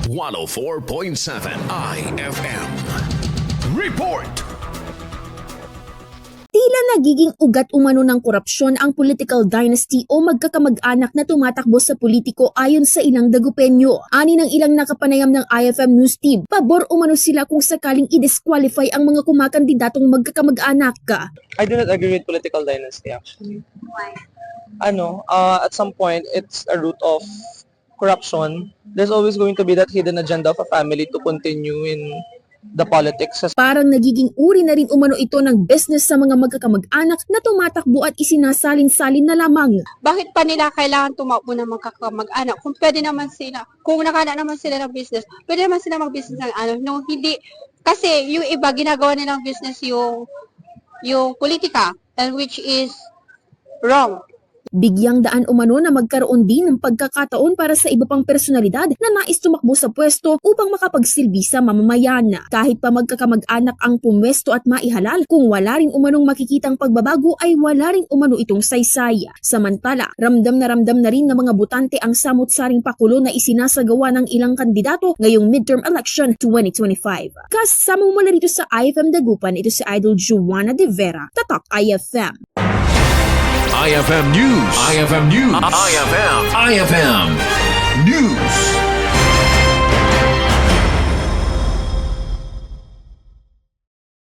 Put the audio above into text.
104.7 IFM. Report! Tila nagiging ugat umano ng korupsyon ang political dynasty o magkakamag-anak na tumatakbo sa politiko ayon sa ilang dagupenyo. Ani ng ilang nakapanayam ng IFM News Team, pabor umano sila kung sakaling i-disqualify ang mga kumakandidatong magkakamag-anak. I do not agree with political dynasty actually. Why? At some point, it's a root of corruption. There's always going to be that hidden agenda of a family to continue in the politics. Parang nagiging uri na rin umano ito ng business sa mga magkakamag-anak na tumatakbo at isinasalin-salin na lamang. Bakit pa nila kailangan tumakbo ng magkakamag-anak? Kung pwede naman sila, kung nakana naman sila ng business, pwede naman sila mag-business ng no, hindi. Kasi yung iba, ginagawa nilang business yung politika, and which is wrong. Bigyang daan umano na magkaroon din ng pagkakataon para sa iba pang personalidad na nais tumakbo sa pwesto upang makapagsilbi sa mamamayan. Kahit pa magkakamag-anak ang pumwesto at maihalal, kung wala rin umanong makikitang pagbabago ay wala rin umano itong saysay. Samantala, ramdam na rin ng mga botante ang samut-saring pakulo na isinasagawa ng ilang kandidato ngayong midterm election 2025. Kasama mula rito sa IFM Dagupan, ito si Idol Joanna De Vera, Tatak IFM. IFM News. IFM News. IFM News.